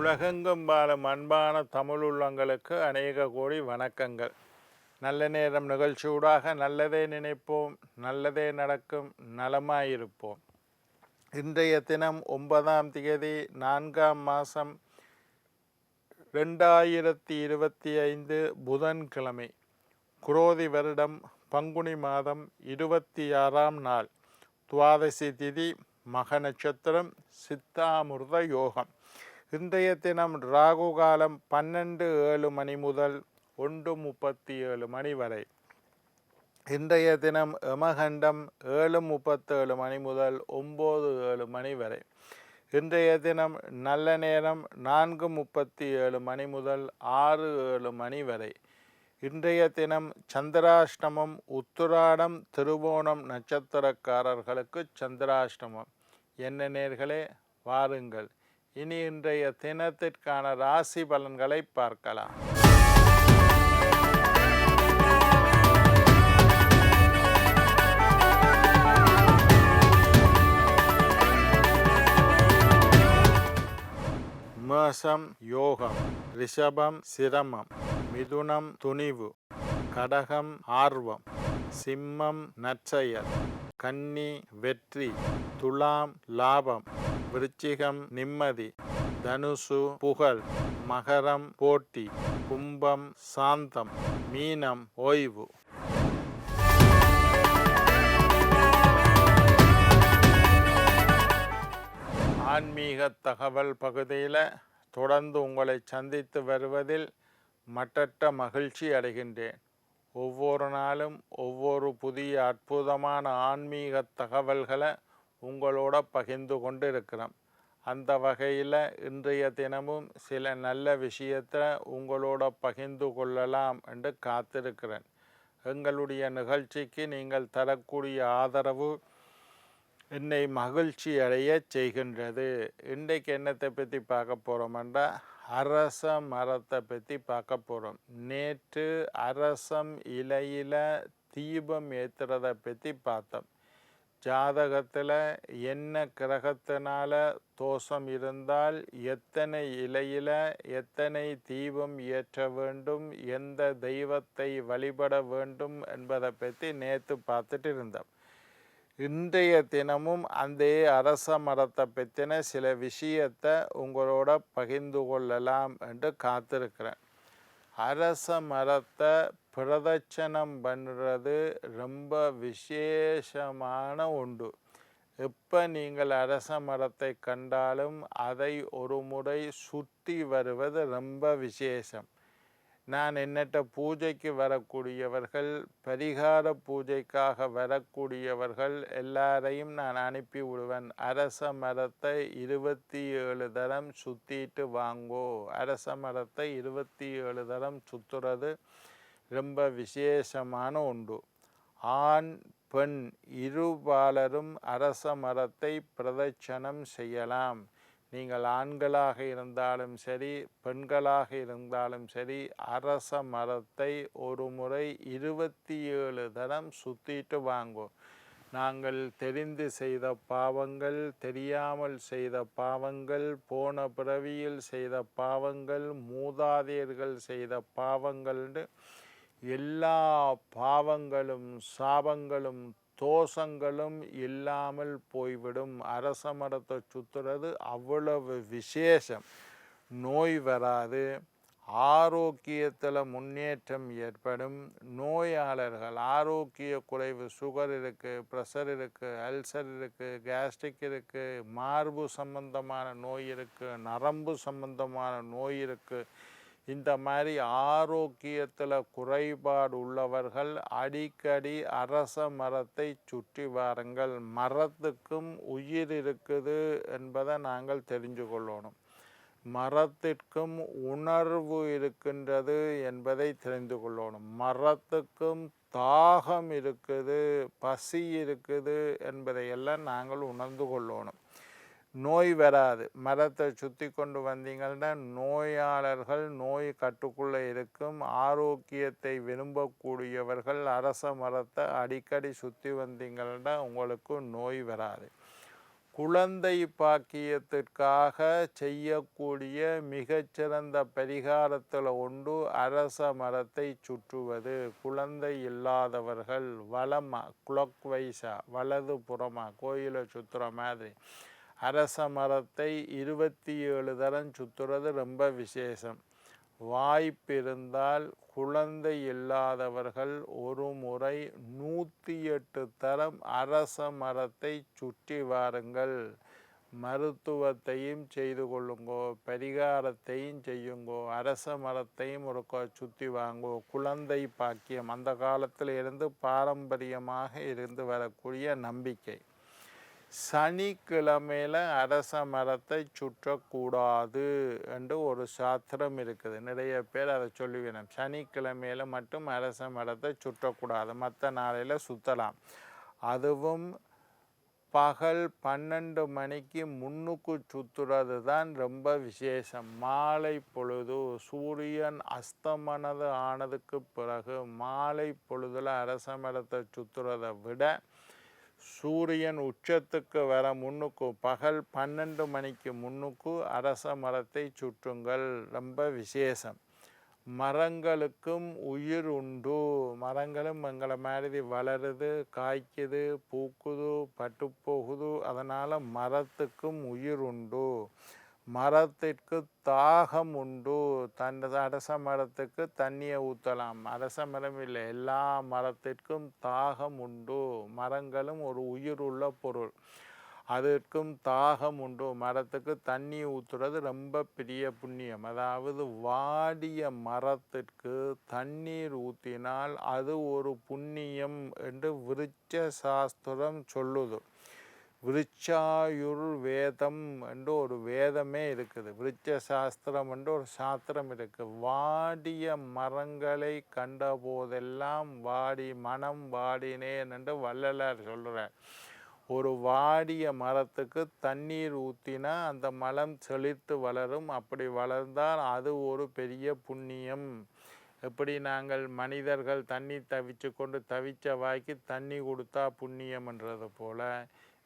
உலகெங்கும் வாழும் அன்பான தமிழ் உள்ளங்களுக்கு அநேக கோடி வணக்கங்கள். நல்ல நேரம் நிகழ்ச்சியூடாக நல்லதே நினைப்போம், நல்லதே நடக்கும், நலமாயிருப்போம். இன்றைய தினம் 9ஆம் தேதி 4ஆம் மாதம் 2025 புதன்கிழமை, குரோதி வருடம் பங்குனி மாதம் 26ஆம் நாள், துவாதசி திதி, மக நட்சத்திரம், சித்தாமிர்த யோகம். இன்றைய தினம் ராகு காலம் 12:07 மணி முதல் 1:37 மணி வரை. இன்றைய தினம் யமகண்டம் 7:37 மணி முதல் 9:07 மணி வரை. இன்றைய தினம் நல்ல நேரம் 4:37 மணி முதல் 6:07 மணி வரை. இன்றைய தினம் சந்திராஷ்டமம், உத்திராடம் திருவோணம் நட்சத்திரக்காரர்களுக்கு சந்திராஷ்டமம். என்ன நேர்களே, வாருங்கள் இனி இன்றைய தினத்திற்கான ராசி பலன்களை பார்க்கலாம். மேஷம் யோகம், ரிஷபம் சிரமம், மிதுனம் துணிவு, கடகம் ஆர்வம், சிம்மம் நற்செயல், கன்னி வெற்றி, துலாம் லாபம், விருச்சிகம் நிம்மதி, தனுசு புகழ், மகரம் போட்டி, கும்பம் சாந்தம், மீனம் ஓய்வு. ஆன்மீக தகவல் பகுதியில் தொடர்ந்து உங்களை சந்தித்து வருவதில் மட்டற்ற மகிழ்ச்சி அடைகின்றேன். ஒவ்வொரு நாளும் ஒவ்வொரு புதிய அற்புதமான ஆன்மீக தகவல்களை உங்களோட பகிர்ந்து கொண்டு இருக்கிறோம். அந்த வகையில் இன்றைய தினமும் சில நல்ல விஷயத்தை உங்களோட பகிர்ந்து கொள்ளலாம் என்று காத்திருக்கிறேன். எங்களுடைய நிகழ்ச்சிக்கு நீங்கள் தரக்கூடிய ஆதரவு என்னை மகிழ்ச்சி அடைய செய்கின்றது. இன்றைக்கு என்னத்தை பற்றி பார்க்க போகிறோம்னா, அரச மரத்தை பற்றி பார்க்க போகிறோம். நேற்று அரசம் இலையில் தீபம் ஏற்றுறதை பற்றி பார்த்தோம். ஜாதகத்தில் என்ன கிரகத்தினால தோஷம் இருந்தால் எத்தனை இலையில் எத்தனை தீபம் ஏற்ற வேண்டும், எந்த தெய்வத்தை வழிபட வேண்டும் என்பதை பற்றி நேற்று பார்த்துட்டு இருந்தோம். இன்றைய தினமும் அந்த அரச மரத்தை பற்றின சில விஷயத்தை உங்களோட பகிர்ந்து கொள்ளலாம் என்று காத்திருக்கிறேன். அரச மரத்தை பிரதட்சணம் பண்ணுறது ரொம்ப விசேஷமான ஒன்று. எப்போ நீங்கள் அரச மரத்தை கண்டாலும் அதை ஒரு முறை சுற்றி வருவது ரொம்ப விசேஷம். நான் என்னட்ட பூஜைக்கு வரக்கூடியவர்கள், பரிகார பூஜைக்காக வரக்கூடியவர்கள் எல்லாரையும் நான் அனுப்பி விடுவேன். அரச மரத்தை 27 தரம் சுற்றிட்டு வாங்கோ. அரச மரத்தை 27 தரம் சுற்றுறது ரொம்ப விசேஷமான ஒன்று. ஆண் பெண் இருபாலரும் அரச மரத்தை பிரதட்சணம் செய்யலாம். நீங்கள் ஆண்களாக இருந்தாலும் சரி, பெண்களாக இருந்தாலும் சரி, அரச மரத்தை ஒரு முறை 27 தரம் சுற்றிட்டு வாங்கோ. நாங்கள் தெரிந்து செய்த பாவங்கள், தெரியாமல் செய்த பாவங்கள், போன பிறவியில் செய்த பாவங்கள், மூதாதையர்கள் செய்த பாவங்கள்னு எல்லா பாவங்களும் சாபங்களும் தோஷங்களும் இல்லாமல் போய்விடும். அரச மரத்தை சுற்றுறது அவ்வளவு விசேஷம். நோய் வராது, ஆரோக்கியத்தில் முன்னேற்றம் ஏற்படும். நோயாளர்கள் ஆரோக்கிய குறைவு, சுகர் இருக்குது, ப்ரெஷர் இருக்குது, அல்சர் இருக்குது, கேஸ்ட்ரிக் இருக்குது, மார்பு சம்பந்தமான நோய் இருக்குது, நரம்பு சம்பந்தமான நோய் இருக்குது. இந்த மாதிரி ஆரோக்கியத்தில் குறைபாடு உள்ளவர்கள் அடிக்கடி அரச மரத்தை சுற்றி வாருங்கள். மரத்துக்கும் உயிர் இருக்குது என்பதை நாங்கள் தெரிஞ்சு கொள்ளணும். மரத்திற்கும் உணர்வு இருக்கின்றது என்பதை தெரிந்து கொள்ளணும். மரத்துக்கும் தாகம் இருக்குது, பசி இருக்குது என்பதையெல்லாம் நாங்கள் உணர்ந்து கொள்ளணும். நோய் வராது. மரத்தை சுற்றி கொண்டு வந்தீங்கன்னா நோயாளர்கள் நோய் கட்டுக்குள்ளே இருக்கும். ஆரோக்கியத்தை விரும்பக்கூடியவர்கள் அரச மரத்தை அடிக்கடி சுற்றி வந்தீங்கன்னா உங்களுக்கு நோய் வராது. குழந்தை பாக்கியத்திற்காக செய்யக்கூடிய மிகச்சிறந்த பரிகாரத்தில் ஒன்று அரச மரத்தை சுற்றுவது. குழந்தை இல்லாதவர்கள் கிளாக் வைஸா வலது புறமாக கோயிலை சுற்றுற மாதிரி அரச மரத்தை 27 தரம் சுற்றுறது ரொம்ப விசேஷம். வாய்ப்பு இருந்தால் குழந்தை இல்லாதவர்கள் ஒரு முறை 108 தரம் அரச மரத்தை சுற்றி வாருங்கள். மருத்துவத்தையும் செய்து கொள்ளுங்கோ, பரிகாரத்தையும் செய்யுங்கோ, அரச மரத்தையும் ஒரு சுற்றி வாங்கோ. குழந்தை பாக்கியம் அந்த காலத்தில் இருந்து பாரம்பரியமாக இருந்து வரக்கூடிய நம்பிக்கை. சனிக்கிழமையில் அரச மரத்தை சுற்றக்கூடாது என்று ஒரு சாஸ்திரம் இருக்குது. நிறைய பேர் அதை சொல்லுவேன். சனிக்கிழமையில் மட்டும் அரச மரத்தை சுற்றக்கூடாது, மற்ற நாளையில் சுற்றலாம். அதுவும் பகல் 12 மணிக்கு முன்னுக்கு சுற்றுறது தான் ரொம்ப விசேஷம். மாலை பொழுது சூரியன் அஸ்தமனது ஆனதுக்கு பிறகு மாலை பொழுதில் அரச மரத்தை சுற்றுறதை விட சூரியன் உச்சத்துக்கு வர முன்னுக்கு பகல் 12 மணிக்கு முன்னுக்கு அரச மரத்தை சுற்றுங்கள். ரொம்ப விசேஷம். மரங்களுக்கும் உயிர் உண்டு. மரங்களும் எங்களை மாதிரி வளருது, காய்க்குது, பூக்குது, பட்டு போகுது. அதனால் மரத்துக்கும் உயிர் உண்டு. மரத்திற்கு தாகம் உண்டு. அரச மரத்துக்கு தண்ணியை ஊற்றலாம். அரச மரம் இல்லை, எல்லா மரத்திற்கும் தாகம் உண்டு. மரங்களும் ஒரு உயிர் உள்ள பொருள், அதற்கும் தாகம் உண்டு. மரத்துக்கு தண்ணி ஊற்றுறது ரொம்ப பெரிய புண்ணியம். அதாவது வாடிய மரத்திற்கு தண்ணீர் ஊற்றினால் அது ஒரு புண்ணியம் என்று விருட்ச சாஸ்திரம் சொல்லுது. விருட்சாயுர் வேதம் என்று ஒரு வேதமே இருக்குது. விருட்ச சாஸ்திரம் என்று ஒரு சாஸ்திரம் இருக்குது. வாடிய மரங்களை கண்ட போதெல்லாம் மனம் வாடினேன் என்று வள்ளலார் சொல்கிறார். ஒரு வாடிய மரத்துக்கு தண்ணீர் ஊற்றினா அந்த மரம் செழித்து வளரும். அப்படி வளர்ந்தால் அது ஒரு பெரிய புண்ணியம். எப்படி நாங்கள் மனிதர்கள் தண்ணி தவிச்சு கொண்டு தவிச்ச வாய்க்கு தண்ணி கொடுத்தா புண்ணியம்ன்றது போல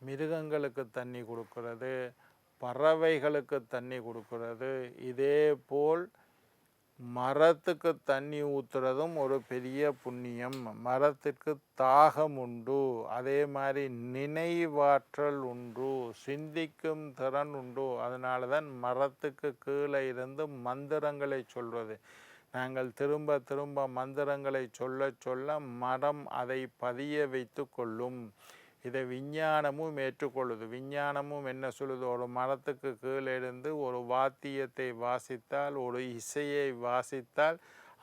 மிருகங்களுக்கு தண்ணி கொடுக்கறது, பறவைகளுக்கு தண்ணி கொடுக்கறது, இதே போல் மரத்துக்கு தண்ணி ஊற்றுறதும் ஒரு பெரிய புண்ணியம். மரத்திற்கு தாகம் உண்டு. அதே மாதிரி நினைவாற்றல் உண்டு, சிந்திக்கும் திறன் உண்டு. அதனால தான் மரத்துக்கு கீழே இருந்து மந்திரங்களை சொல்வது. நாங்கள் திரும்ப திரும்ப மந்திரங்களை சொல்ல சொல்ல மரம் அதை பதிய வைத்து கொள்ளும். இதை விஞ்ஞானமும் ஏற்றுக்கொள்ளுது. விஞ்ஞானமும் என்ன சொல்லுது? ஒரு மரத்துக்கு கீழே இருந்து ஒரு வாத்தியத்தை வாசித்தால், ஒரு இசையை வாசித்தால்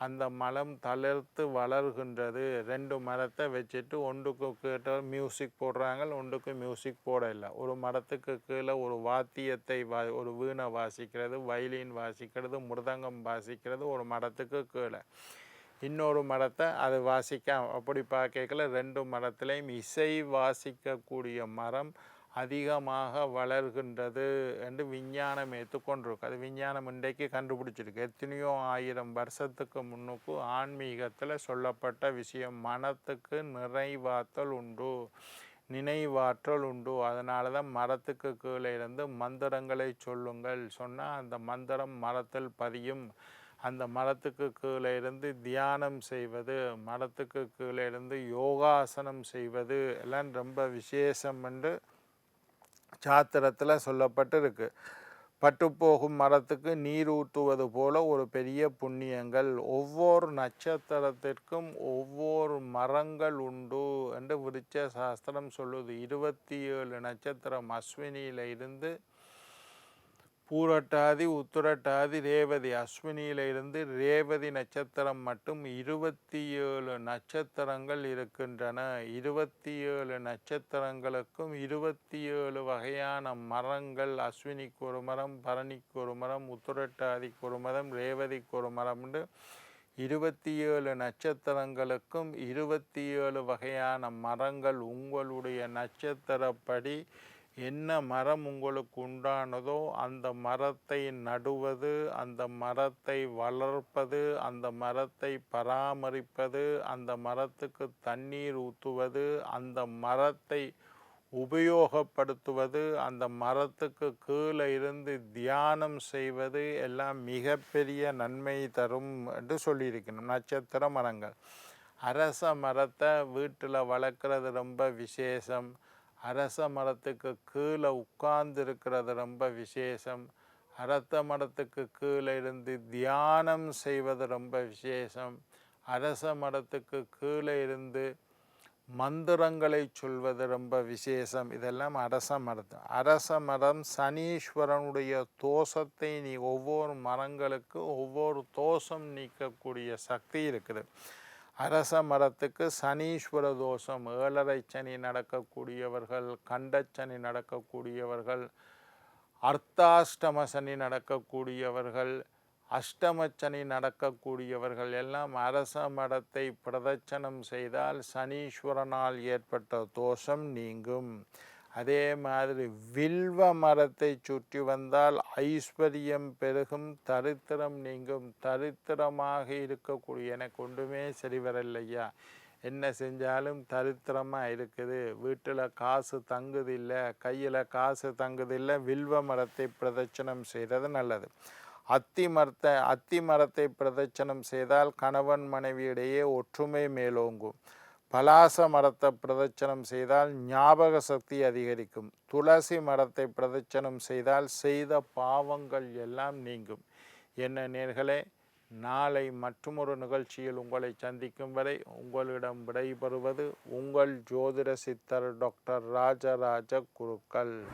அந்த மரம் தளர்த்து வளர்கின்றது. 2 மரத்தை வச்சுட்டு ஒன்றுக்கு கேட்ட மியூசிக் போடுறாங்க, ஒன்றுக்கு மியூசிக் போட இல்லை. ஒரு மரத்துக்கு கீழே ஒரு வாத்தியத்தை ஒரு வீணை வாசிக்கிறது, வயலின் வாசிக்கிறது, மிருதங்கம் வாசிக்கிறது ஒரு மரத்துக்கு கீழே. இன்னொரு மரத்தை அது வாசிக்க அப்படி பார்க்கல 2 மரத்திலையும் இசை வாசிக்கக்கூடிய மரம் அதிகமாக வளர்கின்றது என்று விஞ்ஞானம் ஏற்றுக்கொண்டிருக்கு. அது விஞ்ஞானம் இன்றைக்கு கண்டுபிடிச்சிருக்கு. எத்தனையோ 1000 வருஷத்துக்கு முன்னுக்கு ஆன்மீகத்தில் சொல்லப்பட்ட விஷயம். மனத்துக்கு நிறைவாற்றல் உண்டு, நினைவாற்றல் உண்டு. அதனால தான் மரத்துக்கு கீழே இருந்து மந்திரங்களை சொல்லுங்கள் சொன்னால் அந்த மந்திரம் மரத்தில் பதியும். அந்த மரத்துக்கு கீழே இருந்து தியானம் செய்வது, மரத்துக்கு கீழே இருந்து யோகாசனம் செய்வது எல்லாம் ரொம்ப விசேஷம் என்று சாத்திரத்தில் சொல்லப்பட்டிருக்கு. பட்டுப்போகும் மரத்துக்கு நீர் ஊற்றுவது போல ஒரு பெரிய புண்ணியங்கள். ஒவ்வொரு நட்சத்திரத்திற்கும் ஒவ்வொரு மரங்கள் உண்டு என்று விருட்ச சாஸ்திரம் சொல்லுது. 27 நட்சத்திரம் அஸ்வினியில் இருந்து பூரட்டாதி, உத்திரட்டாதி, ரேவதி. அஸ்வினியில் இருந்து ரேவதி நட்சத்திரம் மட்டும் 27 நட்சத்திரங்கள் இருக்கின்றன. 27 நட்சத்திரங்களுக்கும் 27 வகையான மரங்கள். அஸ்வினிக்கு ஒரு மரம், பரணிக்கு ஒரு மரம், உத்திரட்டாதிக்கு ஒரு மரம், ரேவதிக்கு ஒரு மரம். 27 நட்சத்திரங்களுக்கும் 27 வகையான மரங்கள். உங்களுடைய நட்சத்திரப்படி என்ன மரம் உங்களுக்கு உண்டானதோ அந்த மரத்தை நடுவது, அந்த மரத்தை வளர்ப்பது, அந்த மரத்தை பராமரிப்பது, அந்த மரத்துக்கு தண்ணீர் ஊற்றுவது, அந்த மரத்தை உபயோகப்படுத்துவது, அந்த மரத்துக்கு கீழே இருந்து தியானம் செய்வது எல்லாம் மிகப்பெரிய நன்மை தரும் என்று சொல்லியிருக்கணும். நட்சத்திர மரங்கள், அரச மரத்தை வீட்டில் வளர்க்குறது ரொம்ப விசேஷம். அரச மரத்துக்கு கீழே உட்கார்ந்து இருக்கிறது ரொம்ப விசேஷம். அரச மரத்துக்கு கீழே இருந்து தியானம் செய்வது ரொம்ப விசேஷம். அரச மரத்துக்கு கீழே இருந்து மந்திரங்களை சொல்வது ரொம்ப விசேஷம். இதெல்லாம் அரச மரம் சனீஸ்வரனுடைய தோஷத்தை ஒவ்வொரு மரங்களுக்கு ஒவ்வொரு தோஷம் நீக்கக்கூடிய சக்தி இருக்குது. அரச மரத்துக்கு சனீஸ்வர தோஷம், 7.5 சனி நடக்கக்கூடியவர்கள், கண்டச்சனி நடக்கக்கூடியவர்கள், அர்த்தாஷ்டம சனி நடக்கக்கூடியவர்கள், அஷ்டமச்சனி நடக்கக்கூடியவர்கள் எல்லாம் அரச மரத்தை பிரதட்சணம் செய்தால் சனீஸ்வரனால் ஏற்பட்ட தோஷம் நீங்கும். அதே மாதிரி வில்வ மரத்தை சுற்றி வந்தால் ஐஸ்வர்யம் பெருகும், தரித்திரம் நீங்கும். தரித்திரமாக இருக்கக்கூடிய, எனக்கு ஒன்றுமே சரி வரலையா, என்ன செஞ்சாலும் தரித்திரமாக இருக்குது, வீட்டில் காசு தங்குதில்லை, கையில் காசு தங்குதில்லை, வில்வ மரத்தை பிரதட்சணம் செய்கிறது நல்லது. அத்தி மரத்தை பிரதட்சணம் செய்தால் கணவன் மனைவியிடையே ஒற்றுமை மேலோங்கும். பலாச மரத்தை பிரதட்சணம் செய்தால் ஞாபக சக்தி அதிகரிக்கும். துளசி மரத்தை பிரதட்சணம் செய்தால் செய்த பாவங்கள் எல்லாம் நீங்கும். என்ன நேர்களே, நாளை மற்றொரு நிகழ்ச்சியில் உங்களை சந்திக்கும் வரை உங்களிடம் விடைபெறுவது உங்கள் ஜோதிட சித்தர் டாக்டர் ராஜராஜ குருக்கள்.